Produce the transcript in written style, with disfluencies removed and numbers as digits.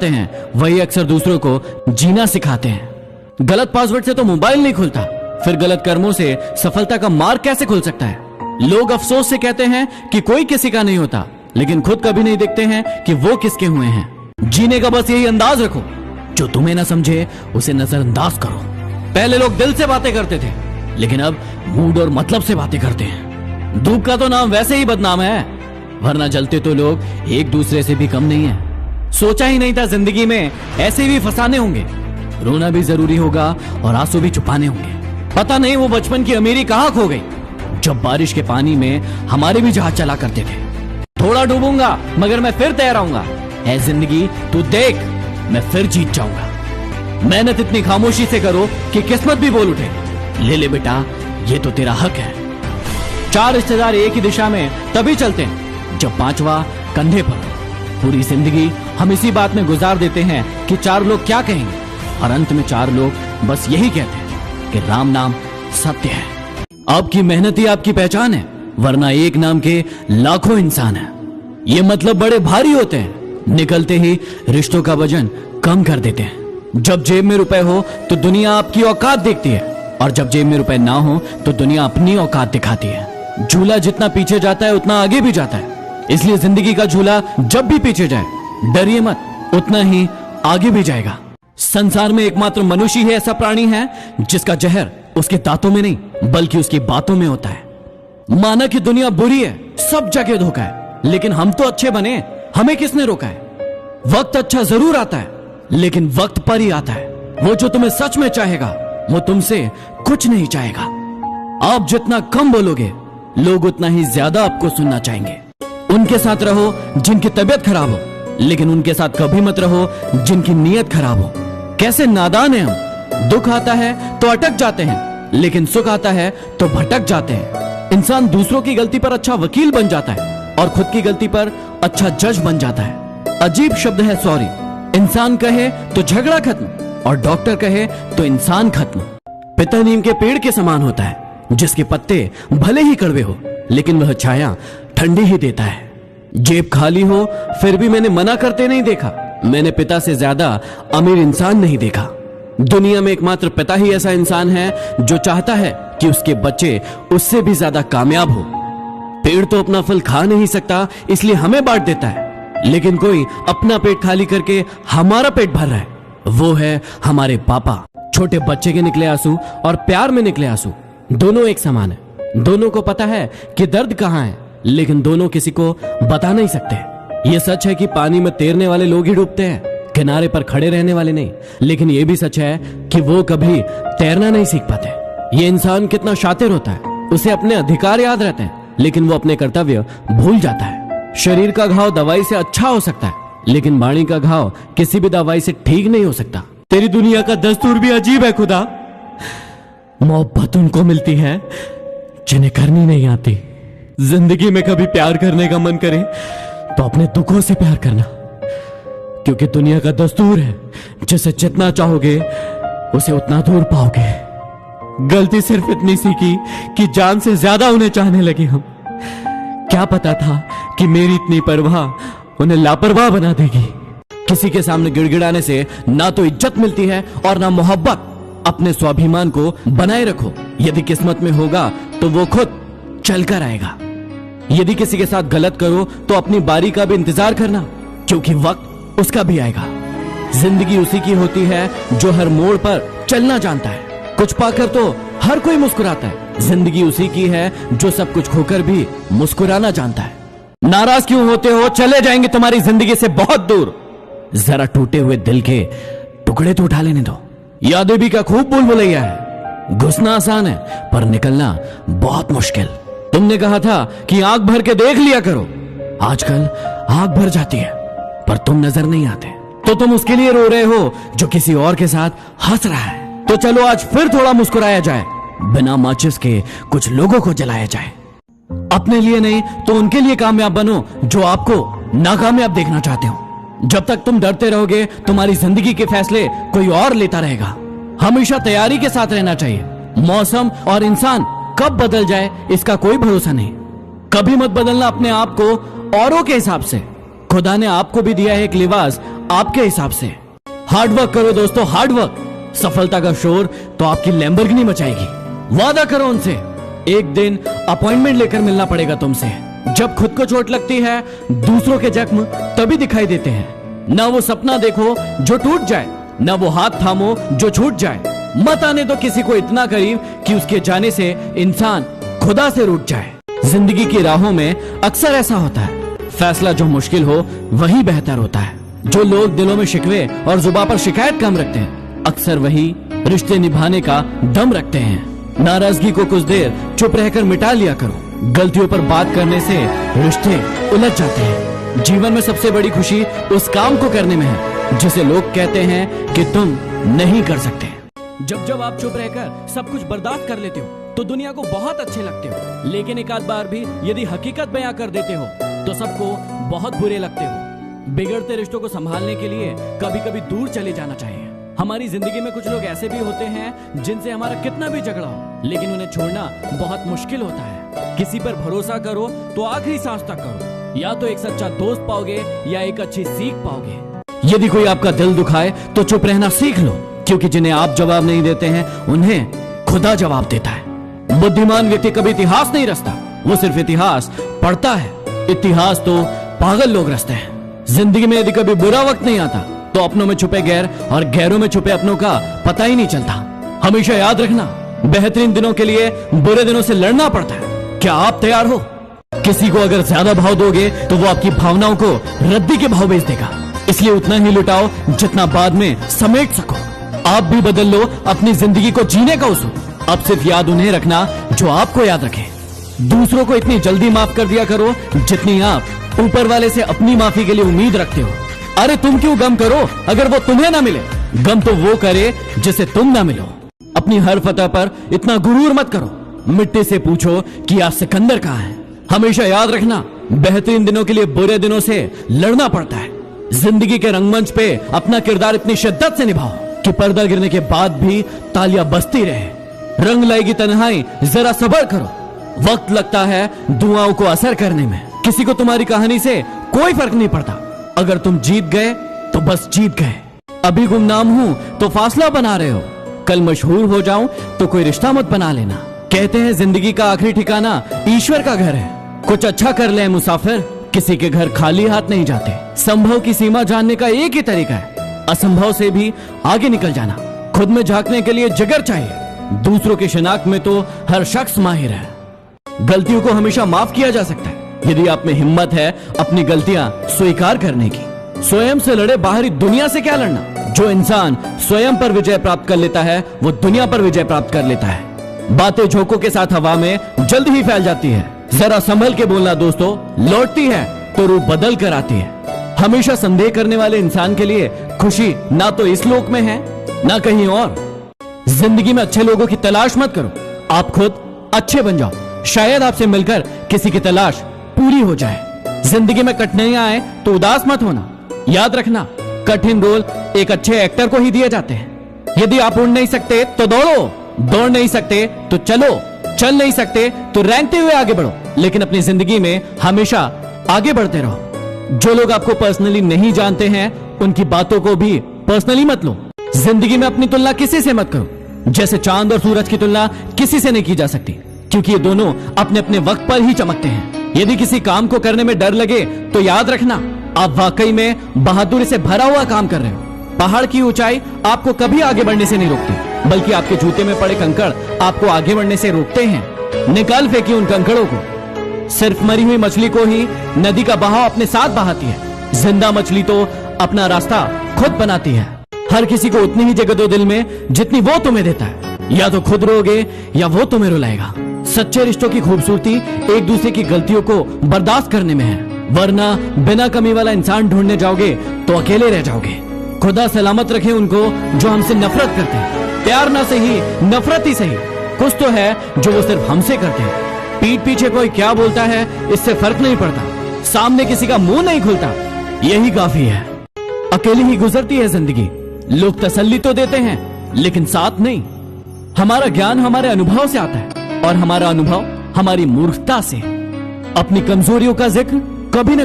हैं वही अक्सर दूसरों को जीना सिखाते हैं। गलत पासवर्ड से तो मोबाइल नहीं खुलता, फिर गलत कर्मों से सफलता का मार्ग कैसे खुल सकता है। लोग अफसोस से कहते हैं कि कोई किसी का नहीं होता, लेकिन खुद कभी नहीं देखते हैं कि वो किसके हुए हैं। जीने का बस यही अंदाज रखो, जो तुम्हें ना समझे उसे नजरअंदाज करो। पहले लोग दिल से बातें करते थे, लेकिन अब मूड और मतलब से बातें करते हैं। धूप का तो नाम वैसे ही बदनाम है, वरना जलते तो लोग एक दूसरे से भी कम नहीं है। सोचा ही नहीं था जिंदगी में ऐसे भी फसाने होंगे, रोना भी जरूरी होगा और आंसू भी छुपाने होंगे। पता नहीं वो बचपन की अमीरी कहां खो गई, जब बारिश के पानी में हमारे भी जहाज चला करते थे। थोड़ा डूबूंगा मगर मैं फिर तैराऊंगा, है जिंदगी तू देख मैं फिर जीत जाऊंगा। मेहनत इतनी खामोशी से करो कि किस्मत भी बोल उठे, ले ले बेटा ये तो तेरा हक है। चार रिश्तेदार एक ही दिशा में तभी चलते हैं जब पांचवा कंधे पर। पूरी जिंदगी हम इसी बात में गुजार देते हैं कि चार लोग क्या कहेंगे, और अंत में चार लोग बस यही कहते हैं कि राम नाम सत्य है। आपकी मेहनत ही आपकी पहचान है, वरना एक नाम के लाखों इंसान हैं। ये मतलब बड़े भारी होते हैं, निकलते ही रिश्तों का वजन कम कर देते हैं। जब जेब में रुपए हो तो दुनिया आपकी औकात देखती है, और जब जेब में रुपए ना हो तो दुनिया अपनी औकात दिखाती है। झूला जितना पीछे जाता है उतना आगे भी जाता है, इसलिए जिंदगी का झूला जब भी पीछे जाए डरिए मत, उतना ही आगे भी जाएगा। संसार में एकमात्र मनुष्य ही ऐसा प्राणी है जिसका जहर उसके दांतों में नहीं बल्कि उसकी बातों में होता है। माना कि दुनिया बुरी है, सब जगह धोखा है, लेकिन हम तो अच्छे बने, हमें किसने रोका है। वक्त अच्छा जरूर आता है, लेकिन वक्त पर ही आता है। वो जो तुम्हें सच में चाहेगा वो तुमसे कुछ नहीं चाहेगा। आप जितना कम बोलोगे लोग उतना ही ज्यादा आपको सुनना चाहेंगे। उनके साथ रहो जिनकी तबीयत खराब हो, लेकिन उनके साथ कभी मत रहो जिनकी नीयत खराब हो। कैसे नादान है हम, दुख आता है तो अटक जाते हैं, लेकिन सुख आता है तो भटक जाते हैं। इंसान दूसरों की गलती पर अच्छा वकील बन जाता है और खुद की गलती पर अच्छा जज बन जाता है। अजीब शब्द है सॉरी, इंसान कहे तो झगड़ा खत्म और डॉक्टर कहे तो इंसान खत्म। पिता नीम के पेड़ के समान होता है, जिसके पत्ते भले ही कड़वे हो लेकिन वह छाया ठंडी ही देता है। जेब खाली हो फिर भी मैंने मना करते नहीं देखा, मैंने पिता से ज्यादा अमीर इंसान नहीं देखा। दुनिया में एकमात्र पिता ही ऐसा इंसान है जो चाहता है कि उसके बच्चे उससे भी ज्यादा कामयाब हो। पेड़ तो अपना फल खा नहीं सकता इसलिए हमें बांट देता है, लेकिन कोई अपना पेट खाली करके हमारा पेट भर रहा है, वो है हमारे पापा। छोटे बच्चे के निकले आंसू और प्यार में निकले आंसू दोनों एक समान है। दोनों को पता है कि दर्द कहां है, लेकिन दोनों किसी को बता नहीं सकते। ये सच है कि पानी में तैरने वाले लोग ही डूबते हैं, किनारे पर खड़े रहने वाले नहीं। लेकिन ये भी सच है कि वो कभी तैरना नहीं सीख पाते। ये इंसान कितना शातिर होता है, उसे अपने अधिकार याद रहते हैं, लेकिन वो अपने कर्तव्य भूल जाता है। शरीर का घाव दवाई से अच्छा हो सकता है, लेकिन वाणी का घाव किसी भी दवाई से ठीक नहीं हो सकता। तेरी दुनिया का दस्तूर भी अजीब है खुदा, मोहब्बत उनको मिलती है जिन्हें करनी नहीं आती। जिंदगी में कभी प्यार करने का मन करे तो अपने दुखों से प्यार करना, क्योंकि दुनिया का दस्तूर है जिसे जितना चाहोगे उसे उतना दूर पाओगे। गलती सिर्फ इतनी सी की कि जान से ज्यादा उन्हें चाहने लगे हम। क्या पता था कि मेरी इतनी परवाह उन्हें लापरवाह बना देगी। किसी के सामने गिड़गिड़ाने से ना तो इज्जत मिलती है और ना मोहब्बत। अपने स्वाभिमान को बनाए रखो, यदि किस्मत में होगा तो वो खुद चलकर आएगा। यदि किसी के साथ गलत करो तो अपनी बारी का भी इंतजार करना, क्योंकि वक्त उसका भी आएगा। जिंदगी उसी की होती है जो हर मोड़ पर चलना जानता है। कुछ पाकर तो हर कोई मुस्कुराता है। जिंदगी उसी की है जो सब कुछ खोकर भी मुस्कुराना जानता है। नाराज क्यों होते हो, चले जाएंगे तुम्हारी जिंदगी से बहुत दूर। जरा टूटे हुए दिल के टुकड़े तो उठा लेने दो। यादें भी का खूब बुलबुलैया है, घुसना आसान है पर निकलना बहुत मुश्किल। तुमने कहा था कि आंख भर के देख लिया करो, आजकल आंख भर जाती है पर तुम नजर नहीं आते। तो तुम उसके लिए रो रहे हो जो किसी और के साथ हंस रहा है। तो चलो आज फिर थोड़ा मुस्कुराया जाए, बिना माचिस के कुछ लोगों को जलाया जाए। अपने लिए नहीं तो उनके लिए कामयाब बनो जो आपको नाकामयाब देखना चाहते हो। जब तक तुम डरते रहोगे तुम्हारी जिंदगी के फैसले कोई और लेता रहेगा। हमेशा तैयारी के साथ रहना चाहिए। मौसम और इंसान कब बदल जाए इसका कोई भरोसा नहीं। कभी मत बदलना अपने आप को औरों के हिसाब से। खुदा ने आपको भी दिया है एक लिबास, आपके हिसाब से। हार्डवर्क करो दोस्तों, हार्डवर्क। सफलता का शोर तो आपकी लैम्बोर्गिनी मचाएगी। वादा करो उनसे, एक दिन अपॉइंटमेंट लेकर मिलना पड़ेगा तुमसे। जब खुद को चोट लगती है, दूसरों के जख्म तभी दिखाई देते हैं। ना वो सपना देखो जो टूट जाए, ना वो हाथ थामो जो छूट जाए। मत आने दो किसी को इतना करीब कि उसके जाने से इंसान खुदा से रूठ जाए। जिंदगी की राहों में अक्सर ऐसा होता है, फैसला जो मुश्किल हो वही बेहतर होता है। जो लोग दिलों में शिकवे और जुबान पर शिकायत कम रखते हैं, अक्सर वही रिश्ते निभाने का दम रखते हैं। नाराजगी को कुछ देर चुप रहकर मिटा लिया करो। गलतियों पर बात करने से रिश्ते उलझ जाते हैं। जीवन में सबसे बड़ी खुशी उस काम को करने में है जिसे लोग कहते हैं कि तुम नहीं कर सकते। जब आप चुप रहकर सब कुछ बर्दाश्त कर लेते हो तो दुनिया को बहुत अच्छे लगते हो, लेकिन एक आध बार भी यदि हकीकत बयां कर देते हो तो सबको बहुत बुरे लगते हो। बिगड़ते रिश्तों को संभालने के लिए कभी कभी दूर चले जाना चाहिए। हमारी जिंदगी में कुछ लोग ऐसे भी होते हैं जिनसे हमारा कितना भी झगड़ा हो, लेकिन उन्हें छोड़ना बहुत मुश्किल होता है। किसी पर भरोसा करो तो आखिरी सांस तक करो, या तो एक सच्चा दोस्त पाओगे या एक अच्छी सीख पाओगे। यदि कोई आपका दिल दुखाए तो चुप रहना सीख लो, क्योंकि जिन्हें आप जवाब नहीं देते हैं उन्हें खुदा जवाब देता है। बुद्धिमान व्यक्ति कभी इतिहास नहीं रचता, वो सिर्फ इतिहास पढ़ता है। इतिहास तो पागल लोग रचते हैं। जिंदगी में यदि कभी बुरा वक्त नहीं आता तो अपनों में छुपे गैर और गैरों में छुपे अपनों का पता ही नहीं चलता। हमेशा याद रखना, बेहतरीन दिनों के लिए बुरे दिनों से लड़ना पड़ता है। क्या आप तैयार हो? किसी को अगर ज्यादा भाव दोगे तो वो आपकी भावनाओं को रद्दी के भाव बेच देगा, इसलिए उतना ही लुटाओ जितना बाद में समेट सको। आप भी बदल लो अपनी जिंदगी को जीने का उसूल। अब सिर्फ याद उन्हें रखना जो आपको याद रखे। दूसरों को इतनी जल्दी माफ कर दिया करो जितनी आप ऊपर वाले से अपनी माफी के लिए उम्मीद रखते हो। अरे तुम क्यों गम करो अगर वो तुम्हें ना मिले, गम तो वो करे जिसे तुम ना मिलो। अपनी हर फतह पर इतना गुरूर मत करो। मिट्टी से पूछो कि आज सिकंदर कहाँ है। हमेशा याद रखना, बेहतरीन दिनों के लिए बुरे दिनों से लड़ना पड़ता है। जिंदगी के रंगमंच पे अपना किरदार इतनी शिद्दत से निभाओ कि पर्दा गिरने के बाद भी तालियां बजती रहे। रंग लाएगी तन्हाई, जरा सब्र करो। वक्त लगता है दुआओं को असर करने में। किसी को तुम्हारी कहानी से कोई फर्क नहीं पड़ता। अगर तुम जीत गए तो बस जीत गए। अभी गुमनाम हूं तो फासला बना रहे हो, कल मशहूर हो जाऊं तो कोई रिश्ता मत बना लेना। कहते हैं जिंदगी का आखिरी ठिकाना ईश्वर का घर है। कुछ अच्छा कर ले मुसाफिर, किसी के घर खाली हाथ नहीं जाते। संभव की सीमा जानने का एक ही तरीका है, असंभव से भी आगे निकल जाना। खुद में झांकने के लिए जिगर चाहिए, दूसरों की शिनाख्त में तो हर शख्स माहिर है। गलतियों को हमेशा माफ किया जा सकता है यदि आप में हिम्मत है अपनी गलतियां स्वीकार करने की। स्वयं से लड़े, बाहरी दुनिया से क्या लड़ना। जो इंसान स्वयं पर विजय प्राप्त कर लेता है वो दुनिया पर विजय प्राप्त कर लेता है। बातें झोंकों के साथ हवा में जल्द ही फैल जाती है। जरा संभल के बोलना दोस्तों, लौटती है तो रूप बदल कर आती है। हमेशा संदेह करने वाले इंसान के लिए खुशी ना तो इस लोक में है ना कहीं और। जिंदगी में अच्छे लोगों की तलाश मत करो, आप खुद अच्छे बन जाओ। शायद आपसे मिलकर किसी की तलाश पूरी हो जाए। जिंदगी में कठिनाइयां आए तो उदास मत होना। याद रखना, कठिन रोल एक अच्छे एक्टर को ही दिए जाते हैं। यदि आप उड़ नहीं सकते तो दौड़ो, दौड़ नहीं सकते तो चलो, चल नहीं सकते तो रेंगते हुए आगे बढ़ो, लेकिन अपनी जिंदगी में हमेशा आगे बढ़ते रहो। जो लोग आपको पर्सनली नहीं जानते हैं उनकी बातों को भी पर्सनली मत लो। जिंदगी में अपनी तुलना किसी से मत करो। जैसे चांद और सूरज की तुलना किसी से नहीं की जा सकती, क्योंकि ये दोनों अपने अपने वक्त पर ही चमकते हैं। यदि किसी काम को करने में डर लगे तो याद रखना आप वाकई में बहादुरी से भरा हुआ काम कर रहे हो। पहाड़ की ऊंचाई आपको कभी आगे बढ़ने से नहीं रोकती, बल्कि आपके जूते में पड़े कंकड़ आपको आगे बढ़ने से रोकते हैं। निकाल फेंकिए उन कंकड़ों को। सिर्फ मरी हुई मछली को ही नदी का बहाव अपने साथ बहाती है। जिंदा मछली तो अपना रास्ता खुद बनाती है। हर किसी को उतनी ही जगह दो दिल में जितनी वो तुम्हें देता है। या तो खुद रोगे या वो तुम्हें रुलाएगा। सच्चे रिश्तों की खूबसूरती एक दूसरे की गलतियों को बर्दाश्त करने में है, वरना बिना कमी वाला इंसान ढूंढने जाओगे तो अकेले रह जाओगे। खुदा सलामत रखे उनको जो हमसे नफरत करते हैं। प्यार ना सही, नफरत ही सही, कुछ तो है जो वो सिर्फ हमसे करते हैं। पीठ पीछे कोई क्या बोलता है इससे फर्क नहीं पड़ता, सामने किसी का मुंह नहीं खुलता, यही काफी है। अकेली ही गुजरती है जिंदगी। लोग तसल्ली तो देते हैं लेकिन साथ नहीं। हमारा ज्ञान हमारे अनुभव से आता है और हमारा अनुभव हमारी मूर्खता से। अपनी कमजोरियों का जिक्र कभी न